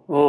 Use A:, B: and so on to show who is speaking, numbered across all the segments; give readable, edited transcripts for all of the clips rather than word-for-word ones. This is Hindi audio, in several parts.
A: ओ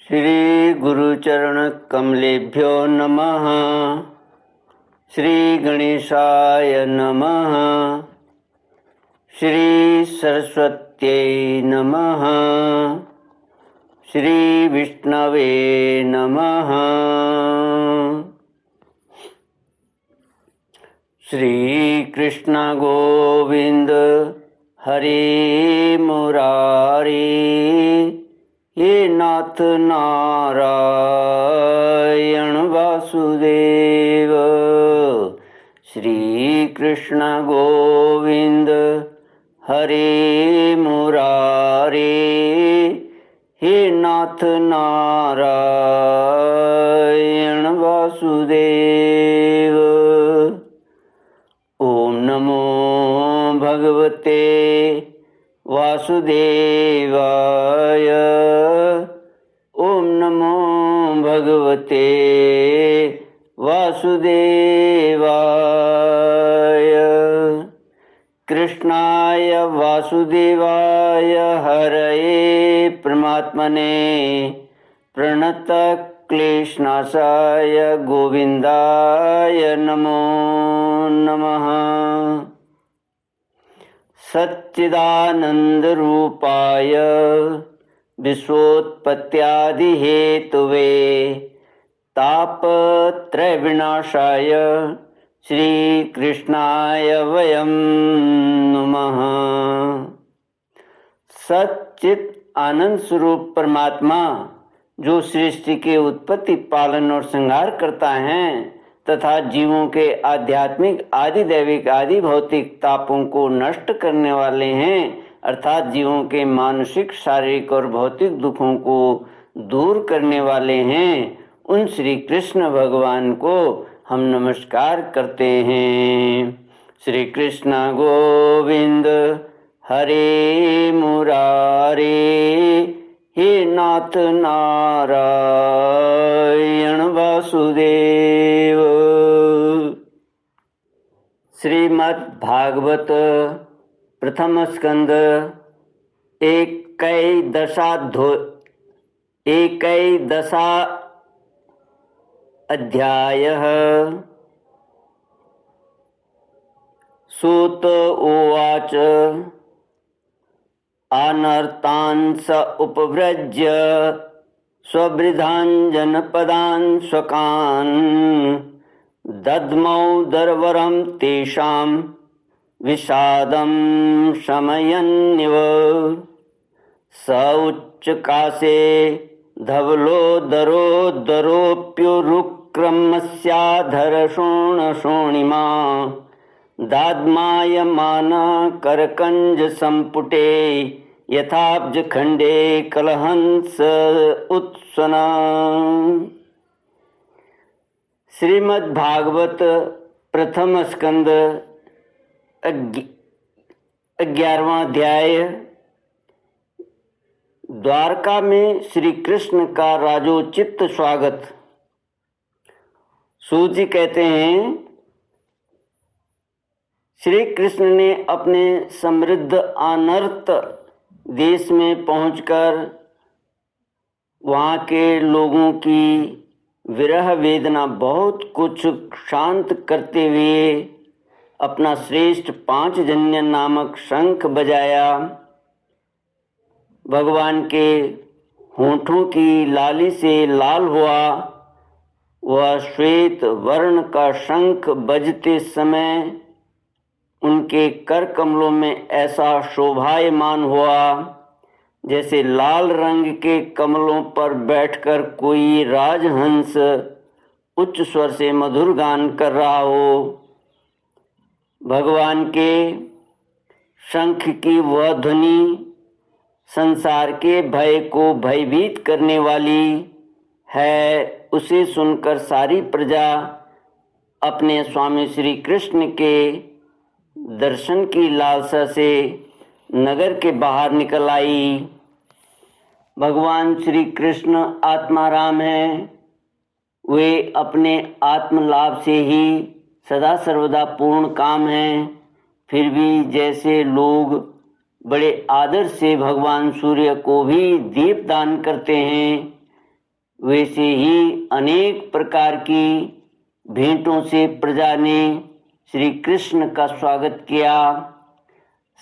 A: श्री गुरुचरण कमलेभ्यो नमः। श्री गणेशाय नमः। श्री सरस्वत्यै नमः। श्री विष्णवे नमः। श्री कृष्ण गोविंद हरे मुरारी, हे नाथ नारायण वासुदेव। श्री कृष्ण गोविंद हरे मुरारी, हे नाथ नारायण वासुदेव। ओम नमो भगवते वासुदेवाय। ओम नमो भगवते वासुदेवाय। कृष्णाय वासुदेवाय हरये परमात्मने प्रणतक्लेशनाशाय गोविन्दाय नमो नमः। सच्चिदानन्दरूपाय विश्वोत्पत्त्यादिहेतवे तापत्रयविनाशाय श्रीकृष्णाय वयं नमः। सच्चित आनंद स्वरूप परमात्मा जो सृष्टि के उत्पत्ति, पालन और संहार करता है तथा जीवों के आध्यात्मिक, आदि दैविक, आदि भौतिक तापों को नष्ट करने वाले हैं, अर्थात जीवों के मानसिक, शारीरिक और भौतिक दुखों को दूर करने वाले हैं, उन श्री कृष्ण भगवान को हम नमस्कार करते हैं। श्री कृष्ण गोविंद हरे मुरारी, हे नाथ नारायण वासुदेव। श्रीमद् भागवत प्रथम स्कंद एकदशा अध्यायः। सूत उवाच अनर्तान् स उपव्रज्य स्ववृद्धान् जनपदान् स्वकान् दद्मौ दर्वरं तेषां विषादं शमयन्निव। स उच्चकासे धवलोदरोदरोऽप्युरुक्रमस्याधरशोणशोणिमा दाद्मायमान करकञ्जसम्पुटे यथाब्जखण्डे कलहंस उत्सना। श्रीमद्भागवत प्रथम स्कंद 11वां अध्याय। द्वारका में श्री कृष्ण का राजोचित स्वागत। सूत जी कहते हैं, श्री कृष्ण ने अपने समृद्ध अनर्त देश में पहुंचकर वहाँ के लोगों की विरह वेदना बहुत कुछ शांत करते हुए अपना श्रेष्ठ पांचजन्य नामक शंख बजाया। भगवान के होठों की लाली से लाल हुआ वह श्वेत वर्ण का शंख बजते समय उनके कर कमलों में ऐसा शोभायमान हुआ जैसे लाल रंग के कमलों पर बैठकर कोई राजहंस उच्च स्वर से मधुर गान कर रहा हो। भगवान के शंख की वह ध्वनि संसार के भय को भयभीत करने वाली है, उसे सुनकर सारी प्रजा अपने स्वामी श्री कृष्ण के दर्शन की लालसा से नगर के बाहर निकल आई। भगवान श्री कृष्ण आत्माराम हैं, वे अपने आत्मलाभ से ही सदा सर्वदा पूर्ण काम हैं। फिर भी जैसे लोग बड़े आदर से भगवान सूर्य को भी दीप दान करते हैं, वैसे ही अनेक प्रकार की भेंटों से प्रजा ने श्री कृष्ण का स्वागत किया।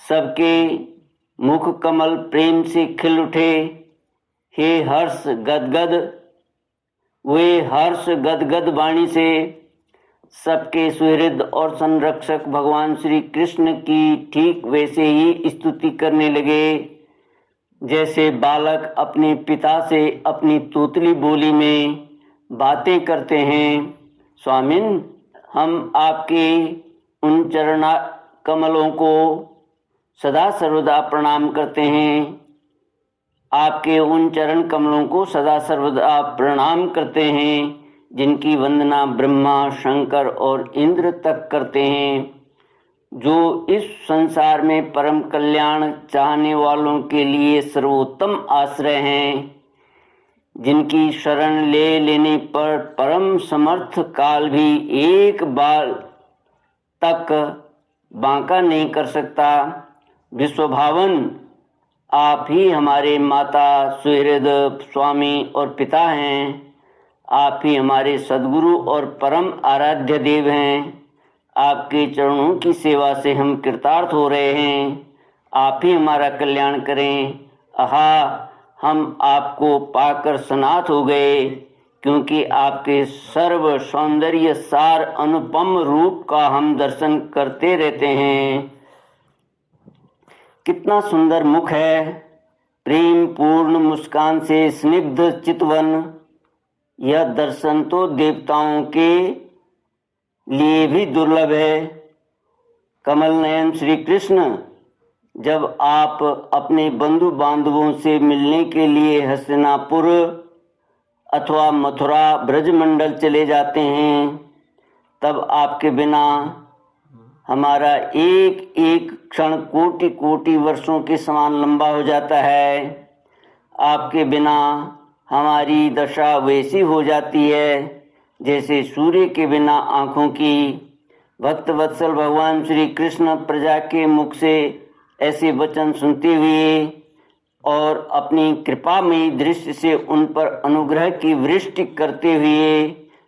A: सबके मुख कमल प्रेम से खिल उठे। हे हर्ष गदगद, वे हर्ष गदगद वाणी से सबके सुहृद और संरक्षक भगवान श्री कृष्ण की ठीक वैसे ही स्तुति करने लगे, जैसे बालक अपने पिता से अपनी तोतली बोली में बातें करते हैं। स्वामिन, हम आपके उन चरण कमलों को सदा सर्वदा प्रणाम करते हैं। आपके उन चरण कमलों को सदा सर्वदा प्रणाम करते हैं, जिनकी वंदना ब्रह्मा, शंकर और इंद्र तक करते हैं, जो इस संसार में परम कल्याण चाहने वालों के लिए सर्वोत्तम आश्रय हैं, जिनकी शरण ले लेने पर परम समर्थ काल भी एक बार तक बांका नहीं कर सकता। विश्वभावन, आप ही हमारे माता, सुहृद, स्वामी और पिता हैं। आप ही हमारे सद्गुरु और परम आराध्य देव हैं। आपके चरणों की सेवा से हम कृतार्थ हो रहे हैं। आप ही हमारा कल्याण करें। आहा, हम आपको पाकर सनाथ हो गए, क्योंकि आपके सर्व सौंदर्य सार अनुपम रूप का हम दर्शन करते रहते हैं। कितना सुंदर मुख है, प्रेम पूर्ण मुस्कान से स्निग्ध चितवन। यह दर्शन तो देवताओं के लिए भी दुर्लभ है। कमल नयन श्री कृष्ण, जब आप अपने बंधु बांधवों से मिलने के लिए हस्तिनापुर अथवा मथुरा ब्रजमंडल चले जाते हैं, तब आपके बिना हमारा एक एक क्षण कोटि कोटि वर्षों के समान लंबा हो जाता है। आपके बिना हमारी दशा वैसी हो जाती है जैसे सूर्य के बिना आँखों की। भक्त वत्सल भगवान श्री कृष्ण प्रजा के मुख से ऐसे वचन सुनते हुए और अपनी कृपामयी दृष्टि से उन पर अनुग्रह की वृष्टि करते हुए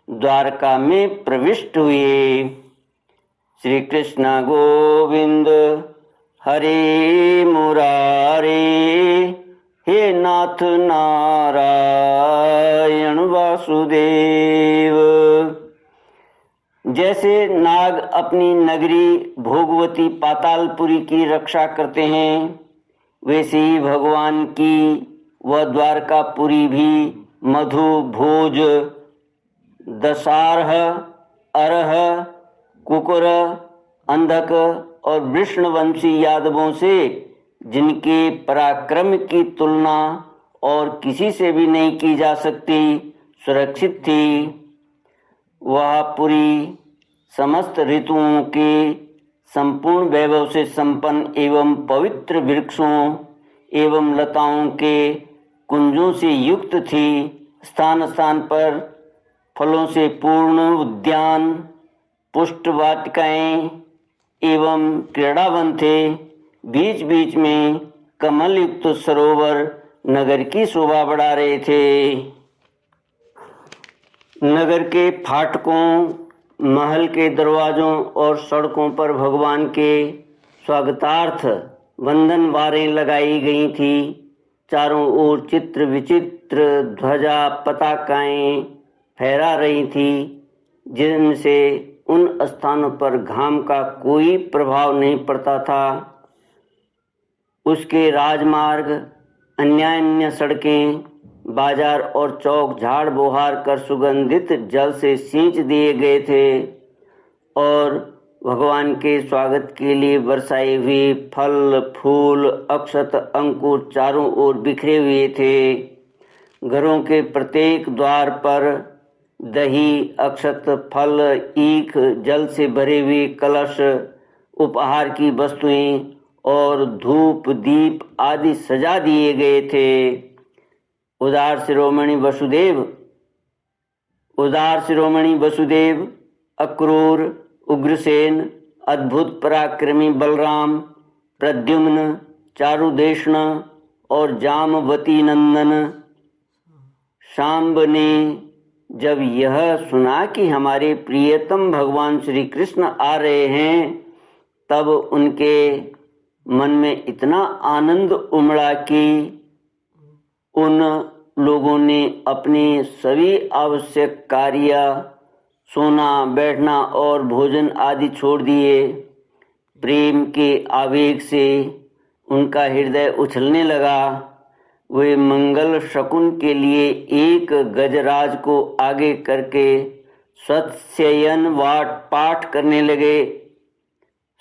A: द्वारका में प्रविष्ट हुए। श्री कृष्ण गोविंद हरे मुरारे, हे नाथ नारायण वासुदेव। जैसे नाग अपनी नगरी भोगवती पातालपुरी की रक्षा करते हैं, वैसे ही भगवान की वह द्वारकापुरी भी मधु, भोज, दशारह, अरह, कुकुर, अंधक और विष्णुवंशी यादवों से, जिनके पराक्रम की तुलना और किसी से भी नहीं की जा सकती, सुरक्षित थी। वह पुरी समस्त ऋतुओं के संपूर्ण वैभव से संपन्न एवं पवित्र वृक्षों एवं लताओं के कुंजों से युक्त थी। स्थान स्थान पर फलों से पूर्ण उद्यान, पुष्ट वाटिकाएं एवं क्रीड़ावन थे। बीच बीच में कमल युक्त सरोवर नगर की शोभा बढ़ा रहे थे। नगर के फाटकों, महल के दरवाजों और सड़कों पर भगवान के स्वागतार्थ वंदनवारें लगाई गई थी। चारों ओर चित्र विचित्र ध्वजा पताकाएं फहरा रही थी, जिनसे उन स्थानों पर घाम का कोई प्रभाव नहीं पड़ता था। उसके राजमार्ग, अन्य सड़कें, बाजार और चौक झाड़ बोहार कर सुगंधित जल से सींच दिए गए थे और भगवान के स्वागत के लिए बरसाए हुए फल, फूल, अक्षत, अंकुर चारों ओर बिखरे हुए थे। घरों के प्रत्येक द्वार पर दही, अक्षत, फल, ईख, जल से भरे हुए कलश, उपहार की वस्तुएं और धूप दीप आदि सजा दिए गए थे। उदार शिरोमणि वसुदेव, अक्रूर, उग्रसेन, अद्भुत पराक्रमी बलराम, प्रद्युम्न, चारुदेशण और जामवती नंदन शांब ने जब यह सुना कि हमारे प्रियतम भगवान श्री कृष्ण आ रहे हैं, तब उनके मन में इतना आनंद उमड़ा कि उन लोगों ने अपने सभी आवश्यक कार्य, सोना, बैठना और भोजन आदि छोड़ दिए। प्रेम के आवेग से उनका हृदय उछलने लगा। वे मंगल शकुन के लिए एक गजराज को आगे करके सत्स्ययन पाठ करने लगे।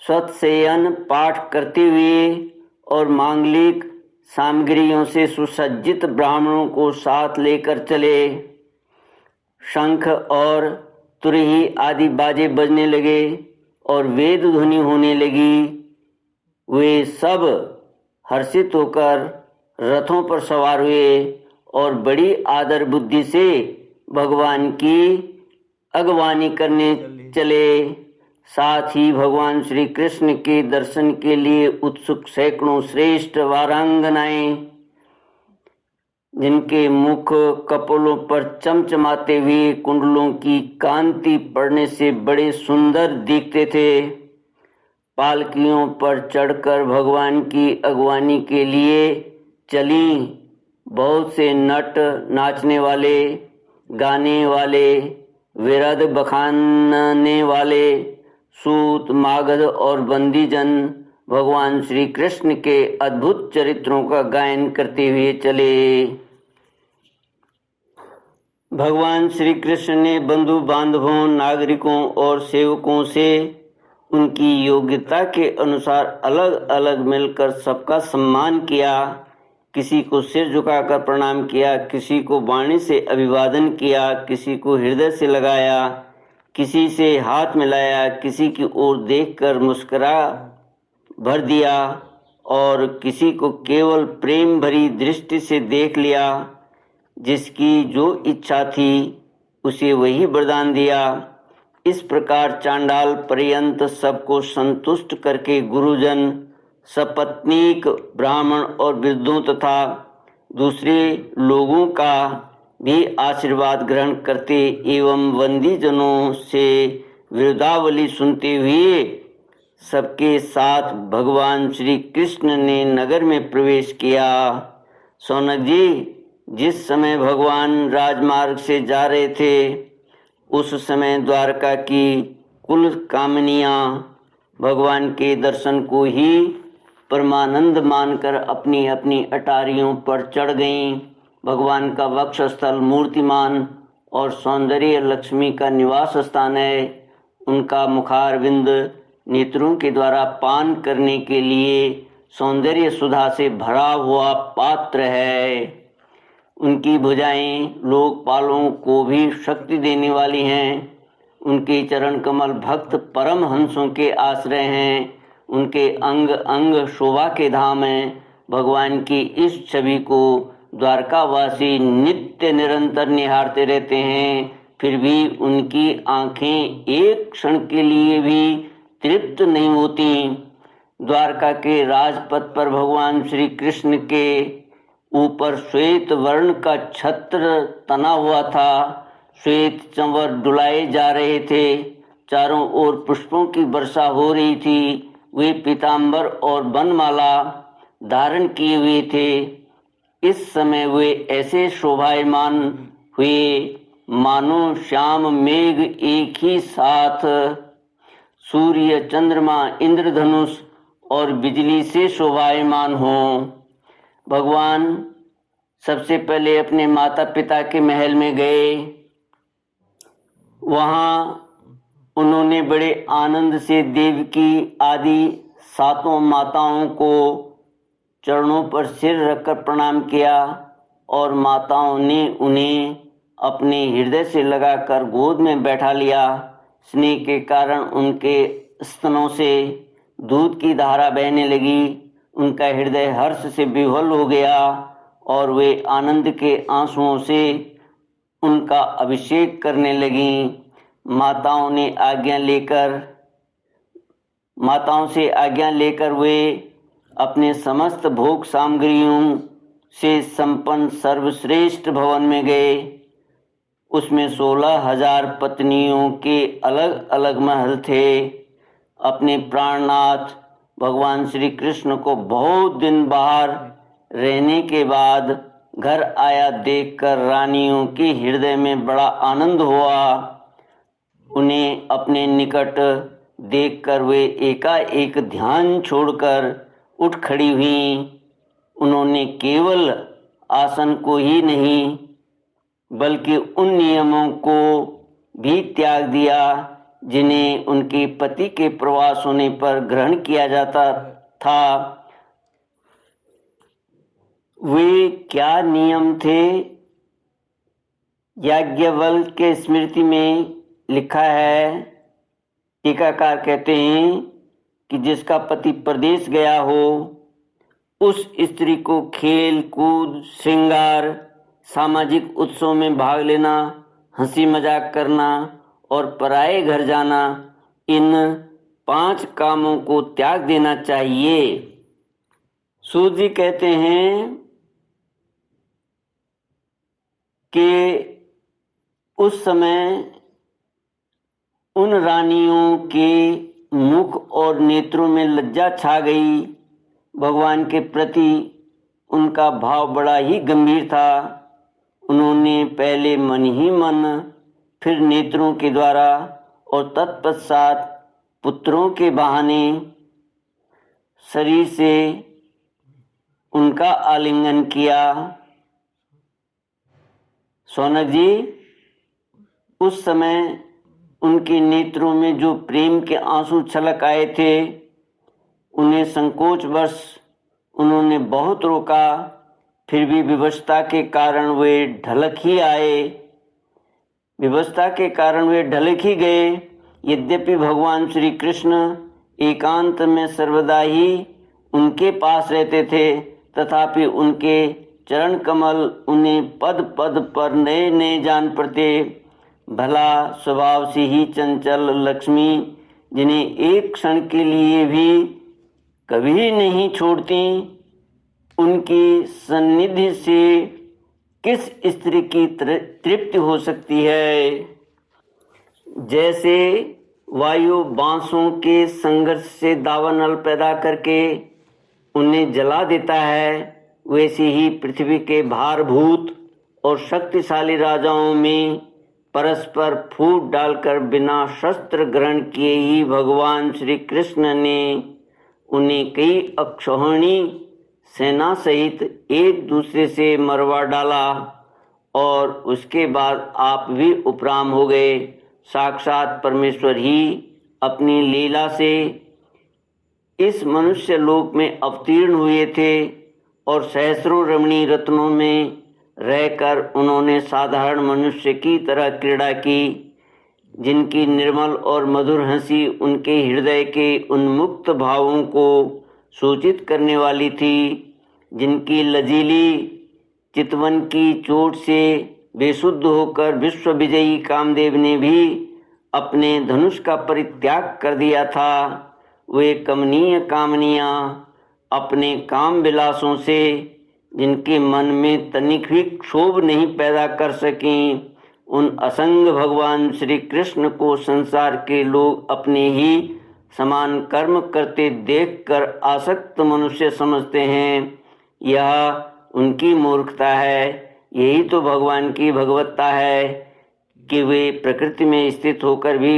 A: सत्स्ययन पाठ करते हुए और मांगलिक सामग्रियों से सुसज्जित ब्राह्मणों को साथ लेकर चले। शंख और तुरही आदि बाजे बजने लगे और वेद ध्वनि होने लगी। वे सब हर्षित होकर रथों पर सवार हुए और बड़ी आदर बुद्धि से भगवान की अगवानी करने चले। साथ ही भगवान श्री कृष्ण के दर्शन के लिए उत्सुक सैकड़ों श्रेष्ठ वारांगनाएं, जिनके मुख कपोलों पर चमचमाते हुए कुंडलों की कांति पड़ने से बड़े सुंदर दिखते थे, पालकियों पर चढ़कर भगवान की अगवानी के लिए चली। बहुत से नट, नाचने वाले, गाने वाले, विरध बखानने वाले, सूत, मागध और बंदीजन भगवान श्री कृष्ण के अद्भुत चरित्रों का गायन करते हुए चले। भगवान श्री कृष्ण ने बंधु बांधवों, नागरिकों और सेवकों से उनकी योग्यता के अनुसार अलग अलग मिलकर सबका सम्मान किया। किसी को सिर झुकाकर प्रणाम किया, किसी को वाणी से अभिवादन किया, किसी को हृदय से लगाया, किसी से हाथ मिलाया, किसी की ओर देखकर मुस्कुरा भर दिया और किसी को केवल प्रेम भरी दृष्टि से देख लिया। जिसकी जो इच्छा थी उसे वही वरदान दिया। इस प्रकार चांडाल पर्यंत सबको संतुष्ट करके गुरुजन, सपत्नीक, ब्राह्मण और वृद्धों तथा दूसरे लोगों का भी आशीर्वाद ग्रहण करते एवं वंदी जनों से विरुदावली सुनते हुए सबके साथ भगवान श्री कृष्ण ने नगर में प्रवेश किया। सौनक जी, जिस समय भगवान राजमार्ग से जा रहे थे, उस समय द्वारका की कुल कामनियाँ भगवान के दर्शन को ही परमानंद मानकर अपनी अपनी अटारियों पर चढ़ गईं। भगवान का वक्षस्थल मूर्तिमान और सौंदर्य लक्ष्मी का निवास स्थान है। उनका मुखारविंद नेत्रों के द्वारा पान करने के लिए सौंदर्य सुधा से भरा हुआ पात्र है। उनकी भुजाएं लोकपालों को भी शक्ति देने वाली हैं। उनके चरण कमल भक्त परम हंसों के आश्रय हैं। उनके अंग अंग शोभा के धाम हैं। भगवान की इस छवि को द्वारकावासी नित्य निरंतर निहारते रहते हैं, फिर भी उनकी आंखें एक क्षण के लिए भी तृप्त नहीं होती। द्वारका के राजपथ पर भगवान श्री कृष्ण के ऊपर श्वेत वर्ण का छत्र तना हुआ था। श्वेत चंवर डुलाए जा रहे थे। चारों ओर पुष्पों की वर्षा हो रही थी। वे पीतांबर और बनमाला धारण किए हुए थे। इस समय वे ऐसे शोभायमान हुए मानो श्याम मेघ एक ही साथ सूर्य, चंद्रमा, इंद्रधनुष और बिजली से शोभायमान हो। भगवान सबसे पहले अपने माता पिता के महल में गए। वहाँ उन्होंने बड़े आनंद से देवकी आदि सातों माताओं को चरणों पर सिर रखकर प्रणाम किया। और माताओं ने उन्हें अपने हृदय से लगाकर गोद में बैठा लिया। स्नेह के कारण उनके स्तनों से दूध की धारा बहने लगी। उनका हृदय हर्ष से विह्वल हो गया और वे आनंद के आंसुओं से उनका अभिषेक करने लगीं। माताओं से आज्ञा लेकर वे अपने समस्त भोग सामग्रियों से संपन्न सर्वश्रेष्ठ भवन में गए। उसमें 16,000 पत्नियों के अलग अलग महल थे। अपने प्राणनाथ भगवान श्री कृष्ण को बहुत दिन बाहर रहने के बाद घर आया देखकर रानियों के हृदय में बड़ा आनंद हुआ। उन्हें अपने निकट देखकर वे एकाएक ध्यान छोड़कर उठ खड़ी हुईं। उन्होंने केवल आसन को ही नहीं बल्कि उन नियमों को भी त्याग दिया जिन्हें उनके पति के प्रवास होने पर ग्रहण किया जाता था। वे क्या नियम थे? याज्ञवल्क्य के स्मृति में लिखा है, टीकाकार कहते हैं कि जिसका पति परदेश गया हो उस स्त्री को खेल कूद, श्रृंगार, सामाजिक उत्सव में भाग लेना, हंसी मजाक करना और पराये घर जाना, इन 5 कामों को त्याग देना चाहिए। सूत जी कहते हैं कि उस समय उन रानियों के मुख और नेत्रों में लज्जा छा गई। भगवान के प्रति उनका भाव बड़ा ही गंभीर था। उन्होंने पहले मन ही मन, फिर नेत्रों के द्वारा और तत्पश्चात पुत्रों के बहाने शरीर से उनका आलिंगन किया। सौनक जी, उस समय उनके नेत्रों में जो प्रेम के आंसू छलक आए थे, उन्हें संकोचवश उन्होंने बहुत रोका, फिर भी विवशता के कारण वे ढलक ही गए। यद्यपि भगवान श्री कृष्ण एकांत में सर्वदा ही उनके पास रहते थे, तथापि उनके चरण कमल उन्हें पद पद पर नए नए जान पड़ते। भला स्वभाव से ही चंचल लक्ष्मी, जिन्हें एक क्षण के लिए भी कभी नहीं छोड़ती, उनकी सन्निधि से किस स्त्री की तृप्ति हो सकती है? जैसे वायु बांसों के संघर्ष से दावानल पैदा करके उन्हें जला देता है, वैसे ही पृथ्वी के भारभूत और शक्तिशाली राजाओं में परस्पर फूट डालकर बिना शस्त्र ग्रहण किए ही भगवान श्री कृष्ण ने उन्हें कई अक्षौहिणी सेना सहित एक दूसरे से मरवा डाला और उसके बाद आप भी उपराम हो गए। साक्षात परमेश्वर ही अपनी लीला से इस मनुष्य लोक में अवतीर्ण हुए थे और सहस्रों रमणीय रत्नों में रहकर उन्होंने साधारण मनुष्य की तरह क्रीड़ा की, जिनकी निर्मल और मधुर हंसी उनके हृदय के उन्मुक्त भावों को सूचित करने वाली थी, जिनकी लजीली चितवन की चोट से बेशुद्ध होकर विश्व विजयी कामदेव ने भी अपने धनुष का परित्याग कर दिया था। वे कमनीय कामनियाँ अपने काम विलासों से जिनके मन में तनिक भी क्षोभ नहीं पैदा कर सकें, उन असंग भगवान श्री कृष्ण को संसार के लोग अपने ही समान कर्म करते देखकर आसक्त मनुष्य समझते हैं। यह उनकी मूर्खता है। यही तो भगवान की भगवत्ता है कि वे प्रकृति में स्थित होकर भी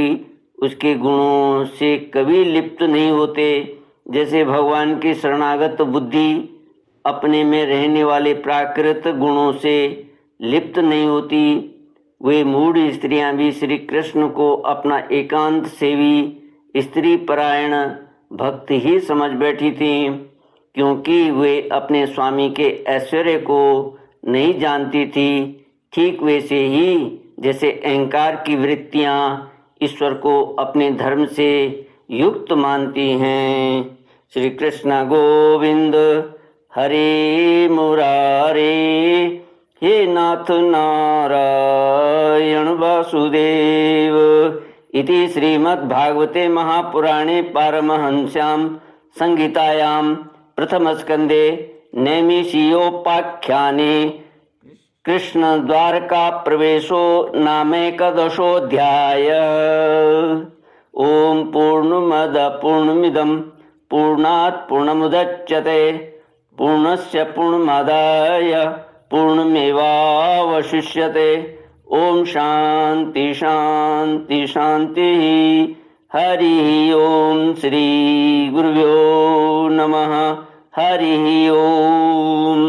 A: उसके गुणों से कभी लिप्त नहीं होते। जैसे भगवान की शरणागत बुद्धि अपने में रहने वाले प्राकृत गुणों से लिप्त नहीं होती, वे मूढ़ स्त्रियां भी श्री कृष्ण को अपना एकांत सेवी स्त्री परायण भक्त ही समझ बैठी थीं, क्योंकि वे अपने स्वामी के ऐश्वर्य को नहीं जानती थी, ठीक वैसे ही जैसे अहंकार की वृत्तियां ईश्वर को अपने धर्म से युक्त मानती हैं। श्री कृष्ण गोविंद हरे मुरारे, हे नाथ नारायण वासुदेव। इति श्रीमद्भागवते महापुराणे पारमहंस्यां संहितायां प्रथमस्कन्धे नैमिषीयोपाख्याने कृष्णद्वारकाप्रवेशो नामैकदशोऽध्यायः। ॐ पूर्णमदः पूर्णमिदं पूर्णात् पूर्णमुदच्यते पूर्णस्य पूर्णमादाय पूर्णमेवावशिष्यते। ओम शांति शांति शांति। हरि ओम। श्री गुरुभ्यो नमः। हरि ओम।